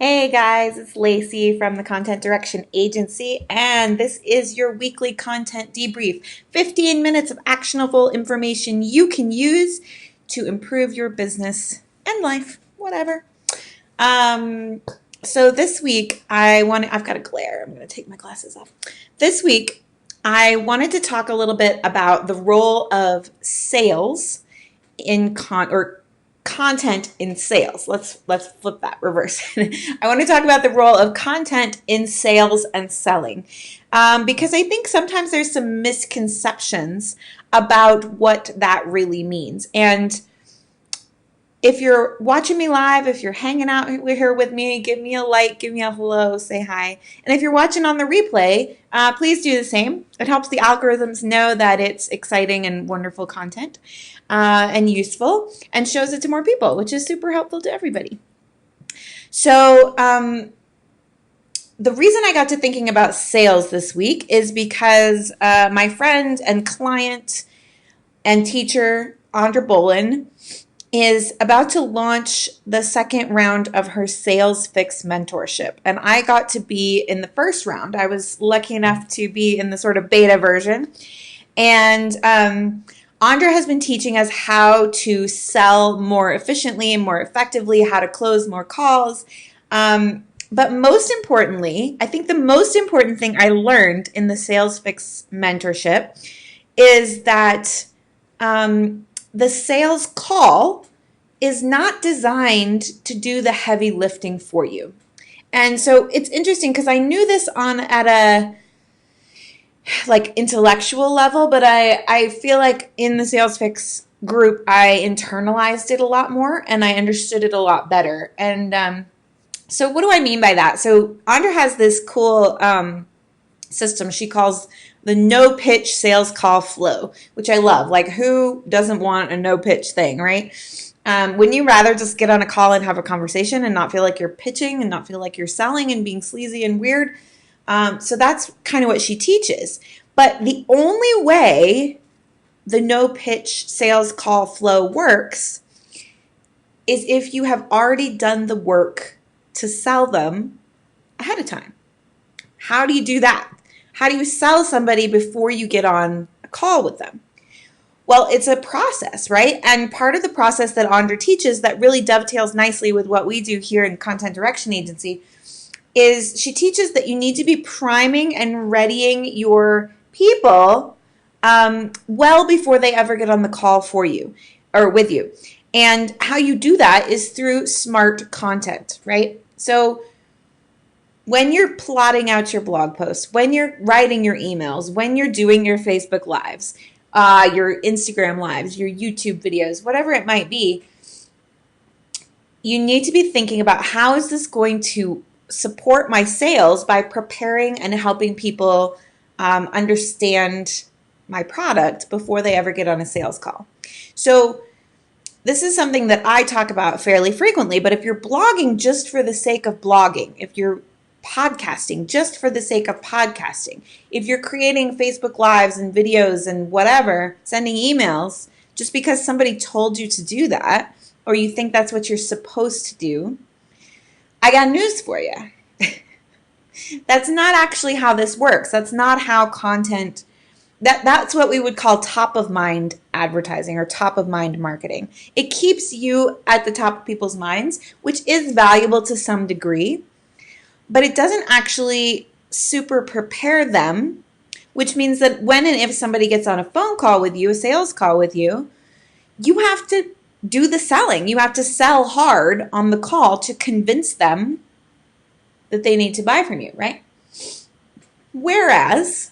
Hey guys, it's Lacey from the Content Direction Agency, and this is your weekly content debrief. 15 minutes of actionable information you can use to improve your business and life, whatever. So this week I've got a glare. I'm going to take my glasses off. This week I wanted to talk a little bit about the role of sales in content in sales. Let's flip that, reverse. I want to talk about the role of content in sales and selling, because I think sometimes there's some misconceptions about what that really means. And if you're watching me live, if you're hanging out here with me, give me a like, give me a hello, say hi. And if you're watching on the replay, please do the same. It helps the algorithms know that it's exciting and wonderful content and useful, and shows it to more people, which is super helpful to everybody. So the reason I got to thinking about sales this week is because my friend and client and teacher, Andra Bolin, is about to launch the second round of her Sales Fix mentorship. And I got to be in the first round. I was lucky enough to be in the sort of beta version. And Andra has been teaching us how to sell more efficiently and more effectively, how to close more calls. But most importantly, I think the most important thing I learned in the Sales Fix mentorship is that the sales call is not designed to do the heavy lifting for you. And so it's interesting because I knew this at a intellectual level, but I feel like in the Sales Fix group, I internalized it a lot more and I understood it a lot better. And so what do I mean by that? So Andra has this cool system she calls the no pitch sales call flow, which I love. Like, who doesn't want a no pitch thing, right? Wouldn't you rather just get on a call and have a conversation and not feel like you're pitching and not feel like you're selling and being sleazy and weird? So that's kind of what she teaches. But the only way the no pitch sales call flow works is if you have already done the work to sell them ahead of time. How do you do that? How do you sell somebody before you get on a call with them? Well, it's a process, right? And part of the process that Andra teaches that really dovetails nicely with what we do here in Content Direction Agency is she teaches that you need to be priming and readying your people well before they ever get on the call for you or with you. And how you do that is through smart content, right? So when you're plotting out your blog posts, when you're writing your emails, when you're doing your Facebook Lives, your Instagram Lives, your YouTube videos, whatever it might be, you need to be thinking about how is this going to support my sales by preparing and helping people understand my product before they ever get on a sales call. So this is something that I talk about fairly frequently, but if you're blogging just for the sake of blogging, if you're podcasting just for the sake of podcasting, if you're creating Facebook Lives and videos and whatever, sending emails just because somebody told you to do that, or you think that's what you're supposed to do, I got news for you. That's not actually how this works. That's not how content, that's what we would call top of mind advertising or top of mind marketing. It keeps you at the top of people's minds, which is valuable to some degree, but it doesn't actually super prepare them, which means that when and if somebody gets on a phone call with you, a sales call with you, you have to do the selling. You have to sell hard on the call to convince them that they need to buy from you, right? Whereas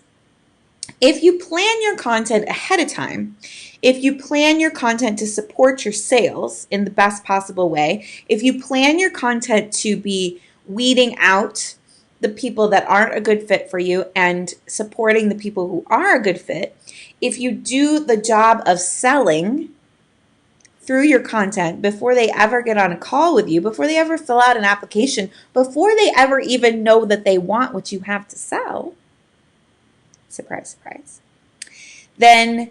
if you plan your content ahead of time, if you plan your content to support your sales in the best possible way, if you plan your content to be weeding out the people that aren't a good fit for you and supporting the people who are a good fit, if you do the job of selling through your content before they ever get on a call with you, before they ever fill out an application, before they ever even know that they want what you have to sell, surprise, surprise, then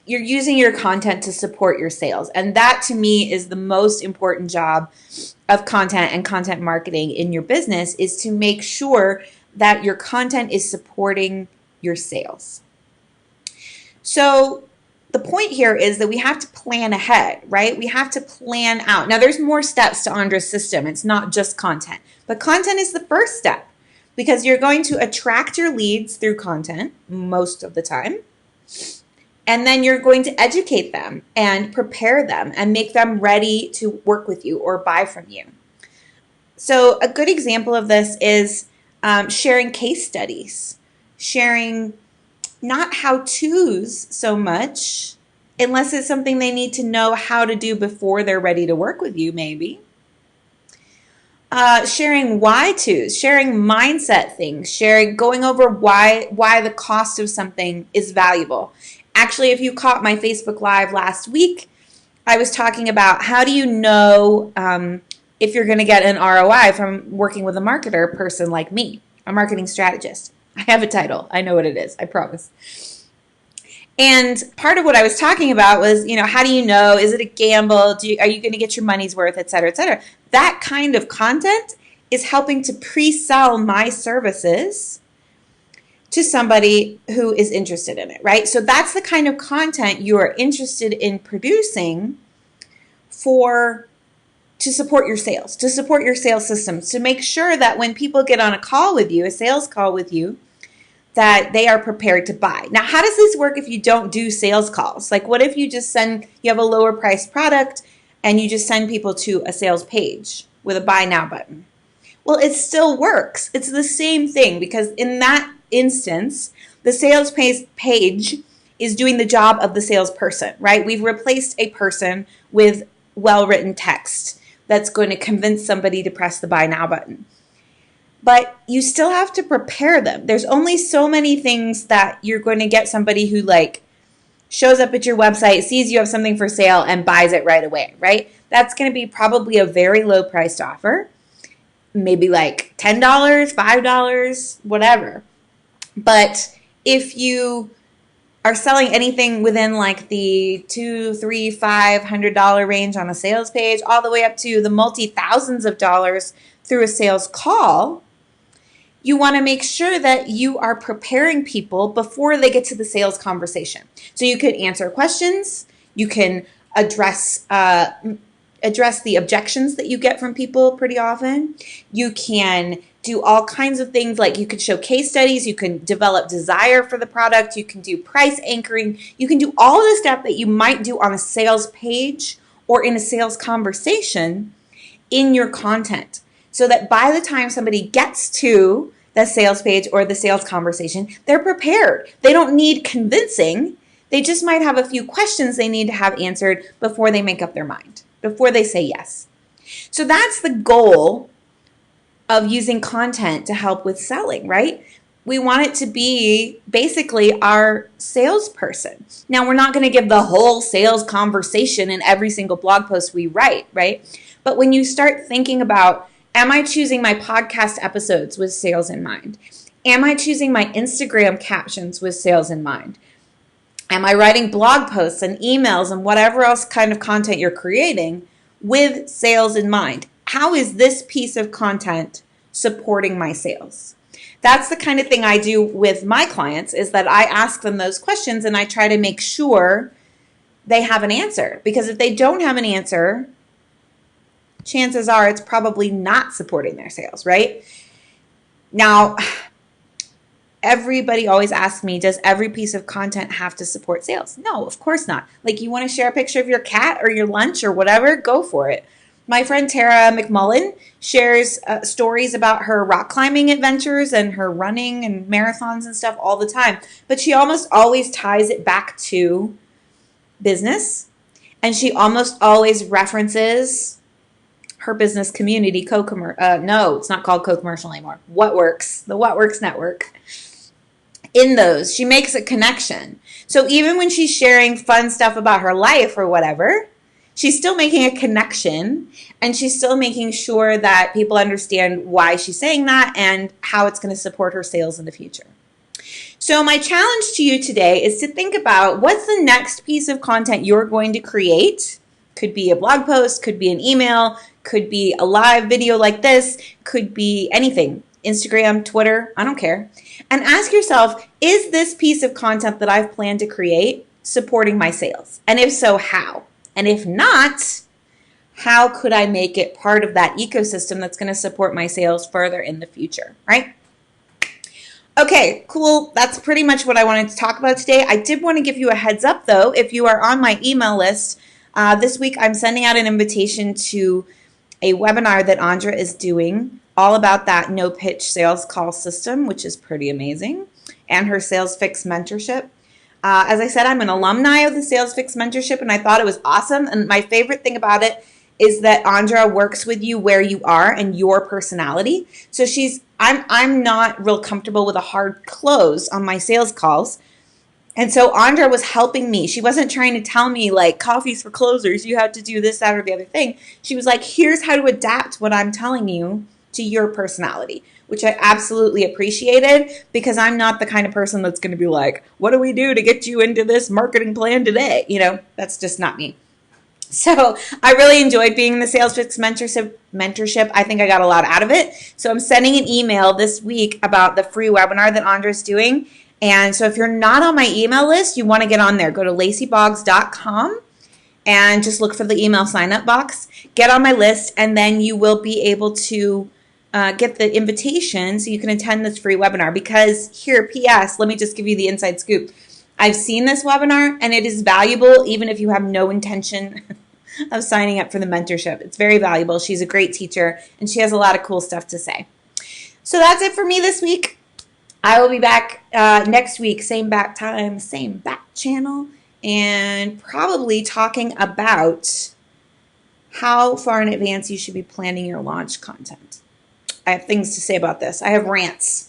you're using your content to support your sales. And that to me is the most important job of content and content marketing in your business, is to make sure that your content is supporting your sales. So the point here is that we have to plan ahead, right? We have to plan out. Now, there's more steps to Andra's system. It's not just content, but content is the first step, because you're going to attract your leads through content most of the time. And then you're going to educate them and prepare them and make them ready to work with you or buy from you. So a good example of this is sharing case studies, sharing not how-tos so much, unless it's something they need to know how to do before they're ready to work with you, maybe. Sharing why-tos, sharing mindset things, going over why the cost of something is valuable. Actually, if you caught my Facebook Live last week, I was talking about how do you know if you're going to get an ROI from working with a marketer person like me, a marketing strategist. I have a title. I know what it is. I promise. And part of what I was talking about was, how do you know? Is it a gamble? Are you going to get your money's worth, et cetera, et cetera? That kind of content is helping to pre-sell my services to somebody who is interested in it, right? So that's the kind of content you are interested in producing to support your sales, to support your sales systems, to make sure that when people get on a call with you, a sales call with you, that they are prepared to buy. Now, how does this work if you don't do sales calls? Like, what if you have a lower priced product and you just send people to a sales page with a buy now button? Well, it still works. It's the same thing, because in that instance, the sales page is doing the job of the salesperson, right? We've replaced a person with well-written text that's going to convince somebody to press the buy now button. But you still have to prepare them. There's only so many things that you're going to get somebody who shows up at your website, sees you have something for sale, and buys it right away, right? That's going to be probably a very low-priced offer, maybe like $10, $5, whatever. But if you are selling anything within the $200, $300, $500 range on a sales page, all the way up to the multi-thousands of dollars through a sales call, you want to make sure that you are preparing people before they get to the sales conversation. So you can answer questions, you can address the objections that you get from people pretty often. You can do all kinds of things, like you could show case studies, you can develop desire for the product, you can do price anchoring, you can do all the stuff that you might do on a sales page or in a sales conversation in your content, so that by the time somebody gets to the sales page or the sales conversation, they're prepared. They don't need convincing. They just might have a few questions they need to have answered before they make up their mind, before they say yes. So that's the goal of using content to help with selling, right? We want it to be basically our salesperson. Now, we're not going to give the whole sales conversation in every single blog post we write, right? But when you start thinking about, am I choosing my podcast episodes with sales in mind? Am I choosing my Instagram captions with sales in mind? Am I writing blog posts and emails and whatever else kind of content you're creating with sales in mind? How is this piece of content supporting my sales? That's the kind of thing I do with my clients, is that I ask them those questions and I try to make sure they have an answer. Because if they don't have an answer, chances are it's probably not supporting their sales, right? Now, everybody always asks me, does every piece of content have to support sales? No, of course not. You want to share a picture of your cat or your lunch or whatever, go for it. My friend Tara McMullen shares stories about her rock climbing adventures and her running and marathons and stuff all the time. But she almost always ties it back to business. And she almost always references her business community no, it's not called co-commercial anymore. What Works, the What Works network. In those, she makes a connection. So even when she's sharing fun stuff about her life or whatever, she's still making a connection, and she's still making sure that people understand why she's saying that and how it's going to support her sales in the future. So my challenge to you today is to think about what's the next piece of content you're going to create. Could be a blog post, could be an email, could be a live video like this, could be anything. Instagram, Twitter, I don't care. And ask yourself, is this piece of content that I've planned to create supporting my sales? And if so, how? And if not, how could I make it part of that ecosystem that's going to support my sales further in the future, right? Okay, cool. That's pretty much what I wanted to talk about today. I did want to give you a heads up, though. If you are on my email list, this week I'm sending out an invitation to a webinar that Andra is doing all about that no-pitch sales call system, which is pretty amazing, and her Sales Fix mentorship. As I said, I'm an alumni of the Sales Fix mentorship, and I thought it was awesome. And my favorite thing about it is that Andra works with you where you are and your personality. So I'm not real comfortable with a hard close on my sales calls. And so Andra was helping me. She wasn't trying to tell me like coffees for closers, you have to do this, that, or the other thing. She was like, here's how to adapt what I'm telling you to your personality, which I absolutely appreciated, because I'm not the kind of person that's going to be like, what do we do to get you into this marketing plan today? You know, that's just not me. So I really enjoyed being in the Sales Fix mentorship. I think I got a lot out of it. So I'm sending an email this week about the free webinar that Andra's doing. And so if you're not on my email list, you want to get on there. Go to lacyboggs.com and just look for the email sign-up box. Get on my list, and then you will be able to get the invitation so you can attend this free webinar. Because here, P.S., let me just give you the inside scoop. I've seen this webinar, and it is valuable even if you have no intention of signing up for the mentorship. It's very valuable. She's a great teacher, and she has a lot of cool stuff to say. So that's it for me this week. I will be back next week, same back time, same back channel, and probably talking about how far in advance you should be planning your launch content. I have things to say about this. I have rants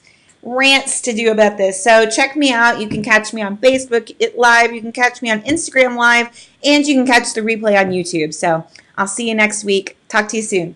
to do about this. So check me out. You can catch me on Facebook Live. You can catch me on Instagram Live. And you can catch the replay on YouTube. So I'll see you next week. Talk to you soon.